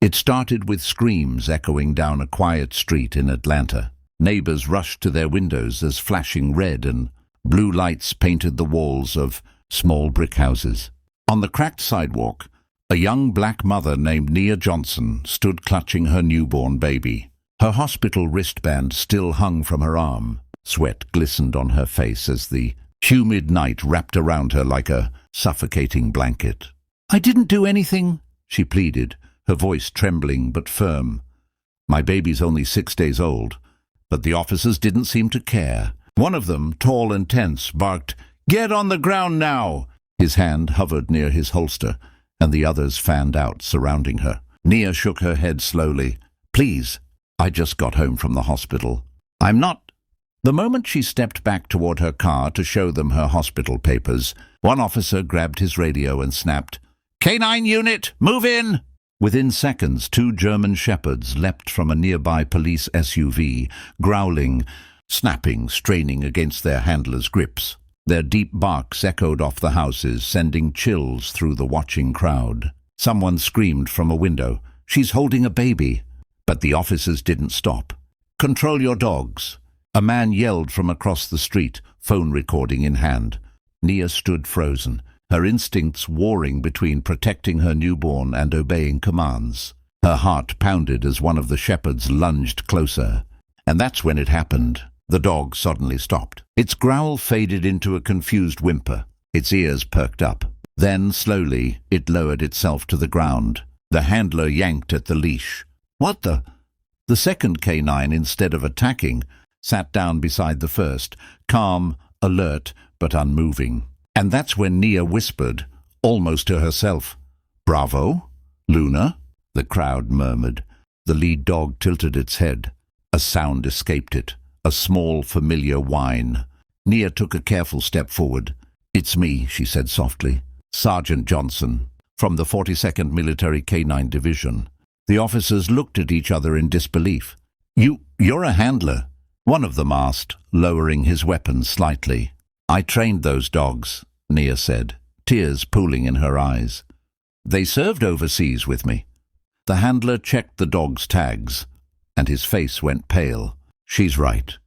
It started with screams echoing down a quiet street in Atlanta. Neighbors rushed to their windows as flashing red and blue lights painted the walls of small brick houses. On the cracked sidewalk, a young black mother named Nia Johnson stood clutching her newborn baby. Her hospital wristband still hung from her arm. Sweat glistened on her face as the humid night wrapped around her like a suffocating blanket. "I didn't do anything," she pleaded, her voice trembling but firm. "My baby's only 6 days old." But the officers didn't seem to care. One of them, tall and tense, barked, "Get on the ground now!" His hand hovered near his holster, and the others fanned out, surrounding her. Nia shook her head slowly. "Please, I just got home from the hospital. I'm not—" The moment she stepped back toward her car to show them her hospital papers, one officer grabbed his radio and snapped, "K9 unit, move in!" Within seconds, 2 German shepherds leapt from a nearby police SUV, growling, snapping, straining against their handlers' grips. Their deep barks echoed off the houses, sending chills through the watching crowd. Someone screamed from a window, "She's holding a baby!" But the officers didn't stop. "Control your dogs!" A man yelled from across the street, phone recording in hand. Nia stood frozen, her instincts warring between protecting her newborn and obeying commands. Her heart pounded as one of the shepherds lunged closer. And that's when it happened. The dog suddenly stopped. Its growl faded into a confused whimper. Its ears perked up. Then, slowly, it lowered itself to the ground. The handler yanked at the leash. "What the—" The second K9, instead of attacking, sat down beside the first, calm, alert, but unmoving. And that's when Nia whispered, almost to herself, "Bravo? Luna?" The crowd murmured. The lead dog tilted its head. A sound escaped it, a small, familiar whine. Nia took a careful step forward. "It's me," she said softly. "Sergeant Johnson, from the 42nd Military K9 Division." The officers looked at each other in disbelief. You're a handler," one of them asked, lowering his weapon slightly. "I trained those dogs," Nia said, tears pooling in her eyes. "They served overseas with me." The handler checked the dog's tags, and his face went pale. "She's right.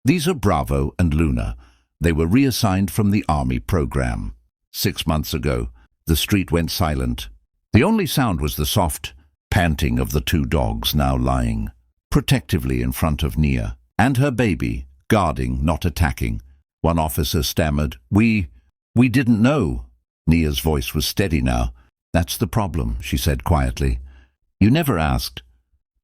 These are Bravo and Luna. They were reassigned from the Army program. 6 months ago, the street went silent. The only sound was the soft panting of the 2 dogs now lying protectively in front of Nia and her baby, guarding, not attacking. One officer stammered, We didn't know." Nia's voice was steady now. "That's the problem," she said quietly. "You never asked."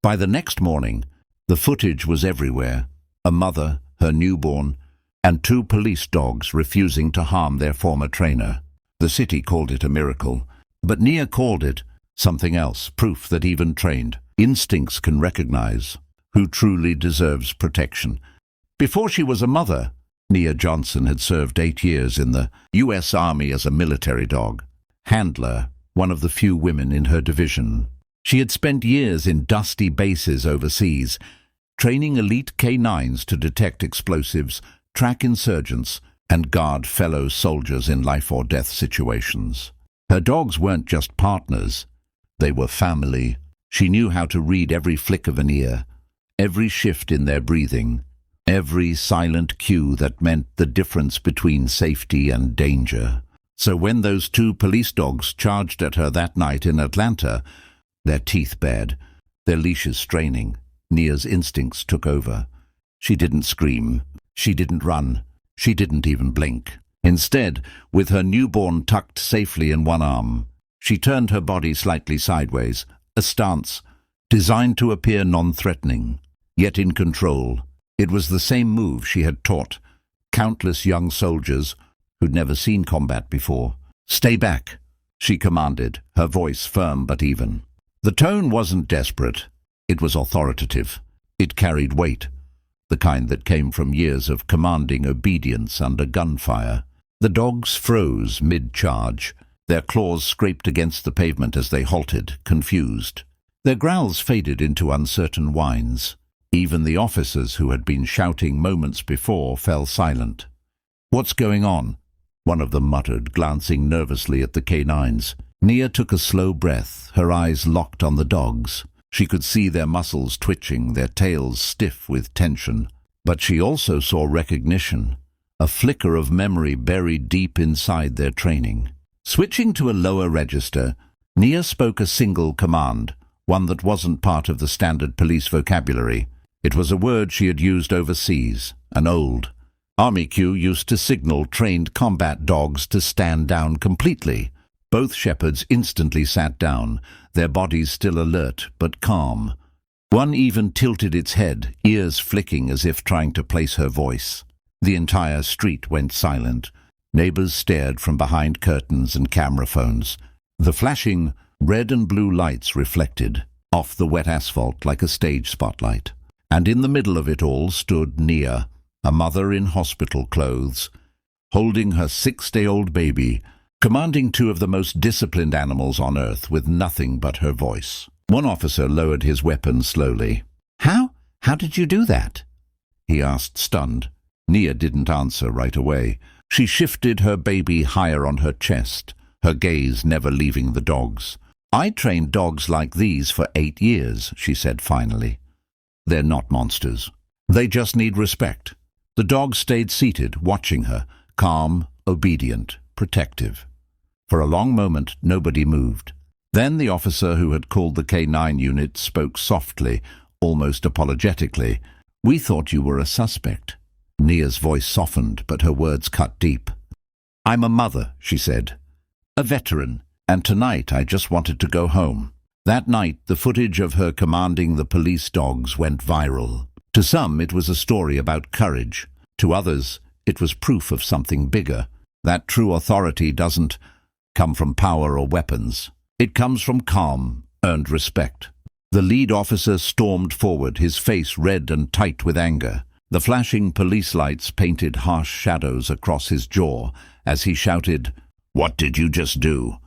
By the next morning, the footage was everywhere. A mother, her newborn, and 2 police dogs refusing to harm their former trainer. The city called it a miracle, but Nia called it something else, proof that even trained instincts can recognize who truly deserves protection. Before she was a mother, Nia Johnson had served 8 years in the U.S. Army as a military dog handler, one of the few women in her division. She had spent years in dusty bases overseas, training elite K9s to detect explosives, track insurgents, and guard fellow soldiers in life-or-death situations. Her dogs weren't just partners. They were family. She knew how to read every flick of an ear, every shift in their breathing, every silent cue that meant the difference between safety and danger. So when those 2 police dogs charged at her that night in Atlanta, their teeth bared, their leashes straining, Nia's instincts took over. She didn't scream. She didn't run. She didn't even blink. Instead, with her newborn tucked safely in one arm, she turned her body slightly sideways, a stance designed to appear non-threatening, yet in control. It was the same move she had taught countless young soldiers who'd never seen combat before. "Stay back," she commanded, her voice firm but even. The tone wasn't desperate. It was authoritative. It carried weight, the kind that came from years of commanding obedience under gunfire. The dogs froze mid-charge. Their claws scraped against the pavement as they halted, confused. Their growls faded into uncertain whines. Even the officers who had been shouting moments before fell silent. "What's going on?" one of them muttered, glancing nervously at the K9s. Nia took a slow breath, her eyes locked on the dogs. She could see their muscles twitching, their tails stiff with tension. But she also saw recognition, a flicker of memory buried deep inside their training. Switching to a lower register, Nia spoke a single command, one that wasn't part of the standard police vocabulary. It was a word she had used overseas, an old Army cue used to signal trained combat dogs to stand down completely. Both shepherds instantly sat down, their bodies still alert but calm. One even tilted its head, ears flicking as if trying to place her voice. The entire street went silent. Neighbors stared from behind curtains and camera phones. The flashing red and blue lights reflected off the wet asphalt like a stage spotlight. And in the middle of it all stood Nia, a mother in hospital clothes, holding her 6-day-old baby, commanding two of the most disciplined animals on earth with nothing but her voice. One officer lowered his weapon slowly. How did you do that?" he asked, stunned. Nia didn't answer right away. She shifted her baby higher on her chest, her gaze never leaving the dogs. "I trained dogs like these for 8 years," she said finally. "They're not monsters. They just need respect." The dogs stayed seated, watching her, calm, obedient, protective. For a long moment, nobody moved. Then the officer who had called the K9 unit spoke softly, almost apologetically. "We thought you were a suspect." Nia's voice softened, but her words cut deep. "I'm a mother," she said, "a veteran, and tonight I just wanted to go home." That night, the footage of her commanding the police dogs went viral. To some, it was a story about courage. To others, it was proof of something bigger. That true authority doesn't come from power or weapons. It comes from calm, earned respect. The lead officer stormed forward, his face red and tight with anger. The flashing police lights painted harsh shadows across his jaw as he shouted, "What did you just do?"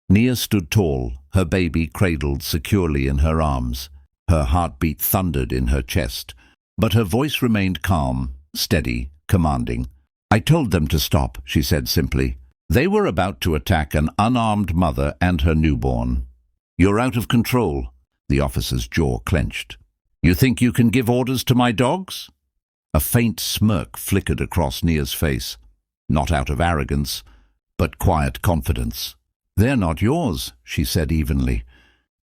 Nia stood tall, her baby cradled securely in her arms. Her heartbeat thundered in her chest, but her voice remained calm, steady, commanding. "I told them to stop," she said simply. "They were about to attack an unarmed mother and her newborn." "You're out of control." The officer's jaw clenched. "You think you can give orders to my dogs?" A faint smirk flickered across Nia's face, not out of arrogance, but quiet confidence. "They're not yours," she said evenly.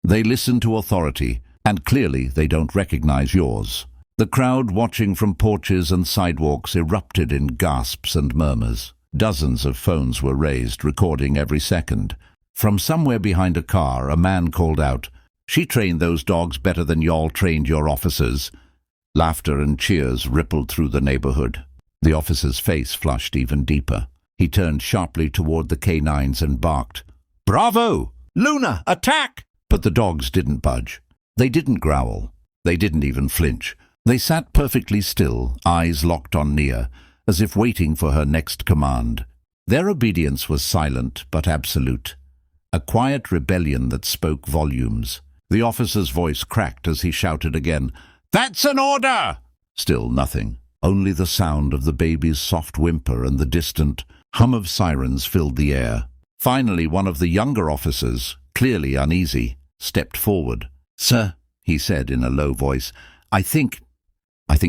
"They listen to authority, and clearly they don't recognize yours." The crowd watching from porches and sidewalks erupted in gasps and murmurs. Dozens of phones were raised, recording every second. From somewhere behind a car, a man called out, "She trained those dogs better than y'all trained your officers." Laughter and cheers rippled through the neighborhood. The officer's face flushed even deeper. He turned sharply toward the K9s and barked, "Bravo! Luna, attack!" But the dogs didn't budge. They didn't growl. They didn't even flinch. They sat perfectly still, eyes locked on Nia, as if waiting for her next command. Their obedience was silent but absolute, a quiet rebellion that spoke volumes. The officer's voice cracked as he shouted again, "That's an order!" Still nothing. Only the sound of the baby's soft whimper and the distant hum of sirens filled the air. Finally, one of the younger officers, clearly uneasy, stepped forward. "Sir," he said in a low voice, I think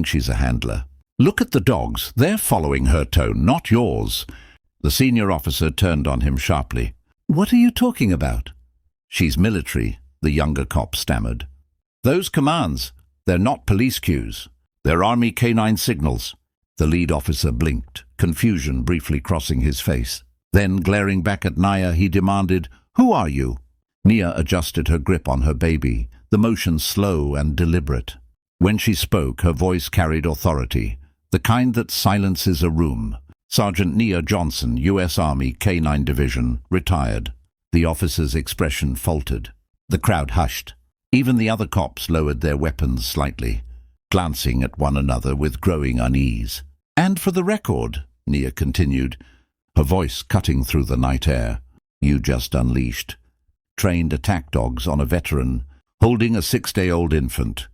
she's a handler." "Look at the dogs. They're following her tone, not yours." The senior officer turned on him sharply. "What are you talking about?" "She's military," the younger cop stammered. "Those commands, they're not police cues. They're Army K9 signals." The lead officer blinked, confusion briefly crossing his face. Then, glaring back at Nia, he demanded, "Who are you?" Nia adjusted her grip on her baby, the motion slow and deliberate. When she spoke, her voice carried authority, the kind that silences a room. "Sergeant Nia Johnson, U.S. Army, K9 Division, retired." The officer's expression faltered. The crowd hushed. Even the other cops lowered their weapons slightly, glancing at one another with growing unease. "And for the record," Nia continued, her voice cutting through the night air, "you just unleashed trained attack dogs on a veteran holding a 6-day-old infant.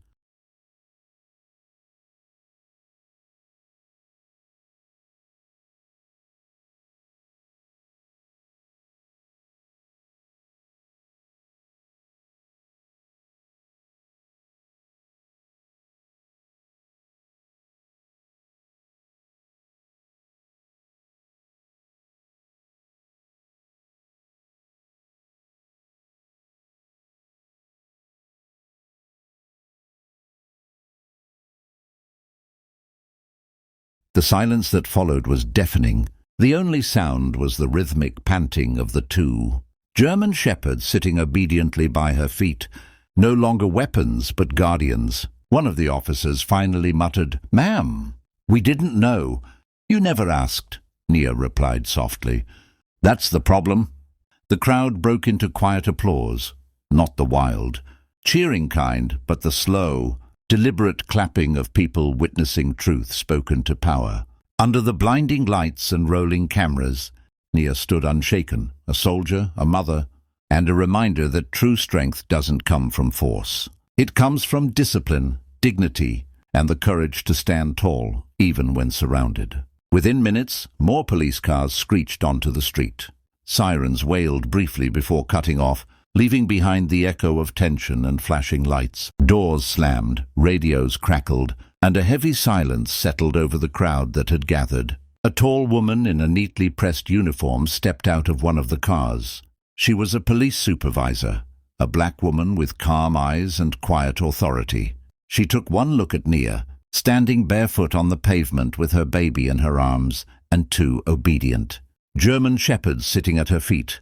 The silence that followed was deafening. The only sound was the rhythmic panting of the two German shepherds sitting obediently by her feet, no longer weapons but guardians. One of the officers finally muttered, "Ma'am, we didn't know." "You never asked," Nia replied softly. "That's the problem." The crowd broke into quiet applause, not the wild, cheering kind, but the slow, deliberate clapping of people witnessing truth spoken to power. Under the blinding lights and rolling cameras, Nia stood unshaken, a soldier, a mother, and a reminder that true strength doesn't come from force. It comes from discipline, dignity, and the courage to stand tall, even when surrounded. Within minutes, more police cars screeched onto the street. Sirens wailed briefly before cutting off, leaving behind the echo of tension and flashing lights. Doors slammed, radios crackled, and a heavy silence settled over the crowd that had gathered. A tall woman in a neatly pressed uniform stepped out of one of the cars. She was a police supervisor, a black woman with calm eyes and quiet authority. She took one look at Nia, standing barefoot on the pavement with her baby in her arms and two obedient German shepherds sitting at her feet,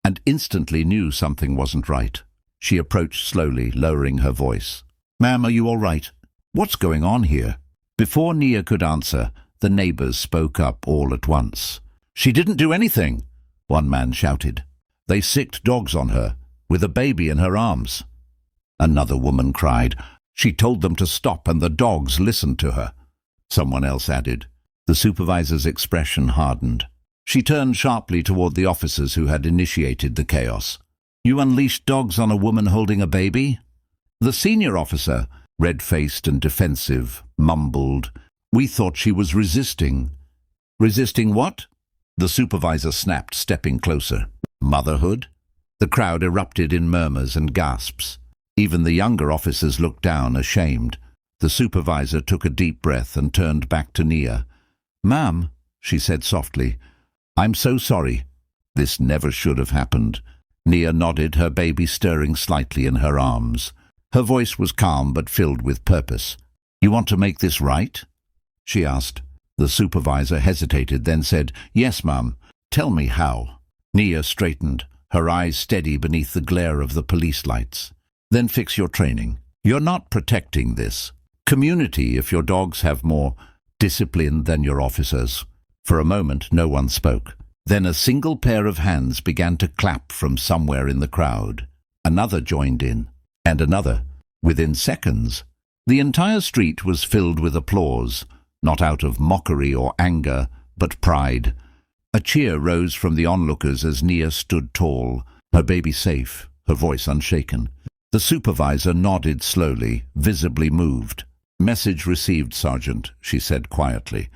and instantly knew something wasn't right. She approached slowly, lowering her voice. "Ma'am, are you all right? What's going on here?" Before Nia could answer, the neighbors spoke up all at once. "She didn't do anything," one man shouted. "They sicked dogs on her, with a baby in her arms." Another woman cried, "She told them to stop and the dogs listened to her." Someone else added. The supervisor's expression hardened. She turned sharply toward the officers who had initiated the chaos. "You unleashed dogs on a woman holding a baby?" The senior officer, red-faced and defensive, mumbled, "We thought she was resisting." "Resisting what?" The supervisor snapped, stepping closer. "Motherhood?" The crowd erupted in murmurs and gasps. Even the younger officers looked down, ashamed. The supervisor took a deep breath and turned back to Nia. "Ma'am," she said softly, "I'm so sorry. This never should have happened." Nia nodded, her baby stirring slightly in her arms. Her voice was calm but filled with purpose. "You want to make this right?" she asked. The supervisor hesitated, then said, "Yes, ma'am. Tell me how." Nia straightened, her eyes steady beneath the glare of the police lights. "Then fix your training. You're not protecting this community if your dogs have more discipline than your officers." For a moment, no one spoke. Then a single pair of hands began to clap from somewhere in the crowd. Another joined in, and another. Within seconds, the entire street was filled with applause, not out of mockery or anger, but pride. A cheer rose from the onlookers as Nia stood tall, her baby safe, her voice unshaken. The supervisor nodded slowly, visibly moved. "Message received, Sergeant," she said quietly.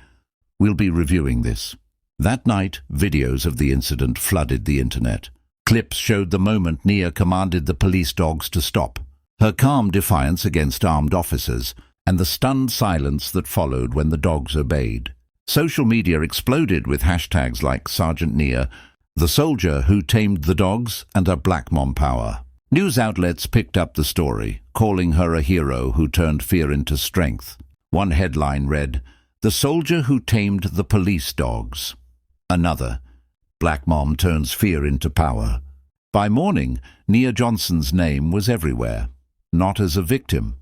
"We'll be reviewing this." That night, videos of the incident flooded the internet. Clips showed the moment Nia commanded the police dogs to stop, her calm defiance against armed officers, and the stunned silence that followed when the dogs obeyed. Social media exploded with hashtags like Sergeant Nia, the soldier who tamed the dogs, and a Black Mom Power. News outlets picked up the story, calling her a hero who turned fear into strength. One headline read, "The soldier who tamed the police dogs." Another, "Black Mom turns fear into power." By morning, Nia Johnson's name was everywhere, not as a victim,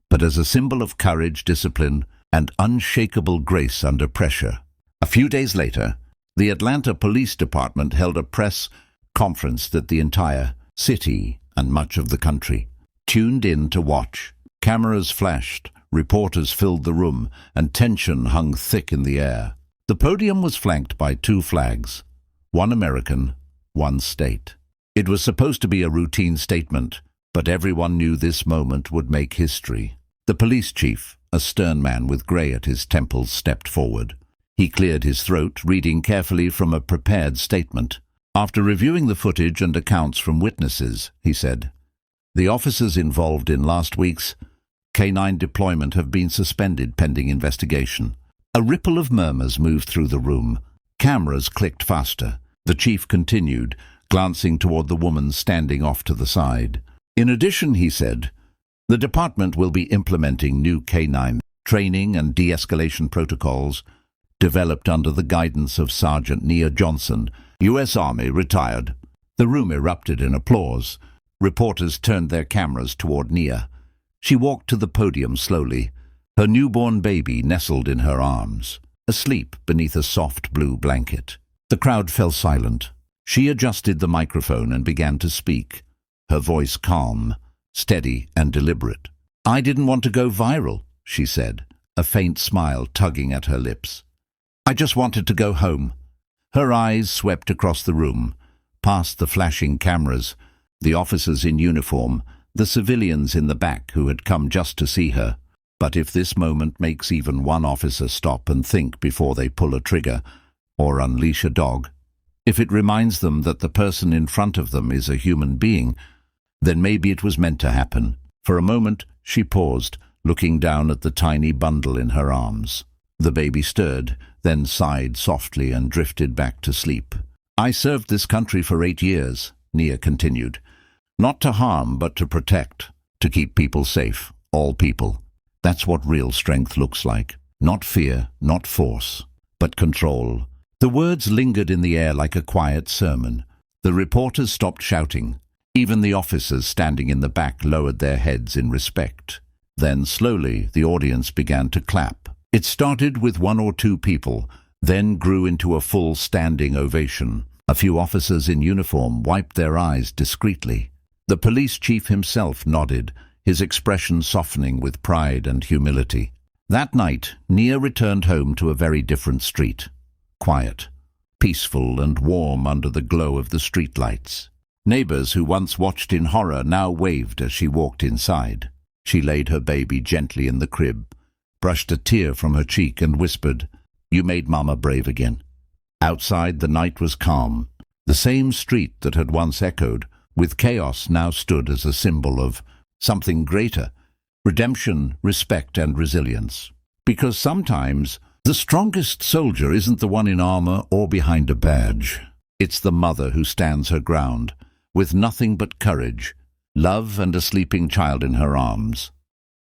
but as a symbol of courage, discipline, and unshakable grace under pressure. A few days later, the Atlanta Police Department held a press conference that the entire city and much of the country tuned in to watch. Cameras flashed, reporters filled the room, and tension hung thick in the air. The podium was flanked by two flags, one American, one state. It was supposed to be a routine statement, but everyone knew this moment would make history. The police chief, a stern man with grey at his temples, stepped forward. He cleared his throat, reading carefully from a prepared statement. After reviewing the footage and accounts from witnesses, he said, "The officers involved in last week's K9 deployment have been suspended pending investigation." A ripple of murmurs moved through the room. Cameras clicked faster. The chief continued, glancing toward the woman standing off to the side. "In addition," he said, "the department will be implementing new K9 training and de-escalation protocols developed under the guidance of Sergeant Nia Johnson, U.S. Army, retired. The room erupted in applause. Reporters turned their cameras toward Nia. She walked to the podium slowly, her newborn baby nestled in her arms, asleep beneath a soft blue blanket. The crowd fell silent. She adjusted the microphone and began to speak, her voice calm, steady and deliberate. "I didn't want to go viral," she said, a faint smile tugging at her lips. "I just wanted to go home." Her eyes swept across the room, past the flashing cameras, the officers in uniform, the civilians in the back who had come just to see her. But if this moment makes even one officer stop and think before they pull a trigger or unleash a dog, if it reminds them that the person in front of them is a human being, then maybe it was meant to happen. For a moment, she paused, looking down at the tiny bundle in her arms. The baby stirred, then sighed softly and drifted back to sleep. "I served this country for 8 years," Nia continued. "Not to harm, but to protect, to keep people safe, all people. That's what real strength looks like. Not fear, not force, but control." The words lingered in the air like a quiet sermon. The reporters stopped shouting. Even the officers standing in the back lowered their heads in respect. Then, slowly, the audience began to clap. It started with 1 or 2 people, then grew into a full standing ovation. A few officers in uniform wiped their eyes discreetly. The police chief himself nodded, his expression softening with pride and humility. That night, Nia returned home to a very different street. Quiet, peaceful and warm under the glow of the streetlights. Neighbors who once watched in horror now waved as she walked inside. She laid her baby gently in the crib, brushed a tear from her cheek and whispered, "You made Mama brave again." Outside, the night was calm. The same street that had once echoed, with chaos, now stood as a symbol of something greater: redemption, respect and resilience. Because sometimes the strongest soldier isn't the one in armor or behind a badge. It's the mother who stands her ground, with nothing but courage, love and a sleeping child in her arms.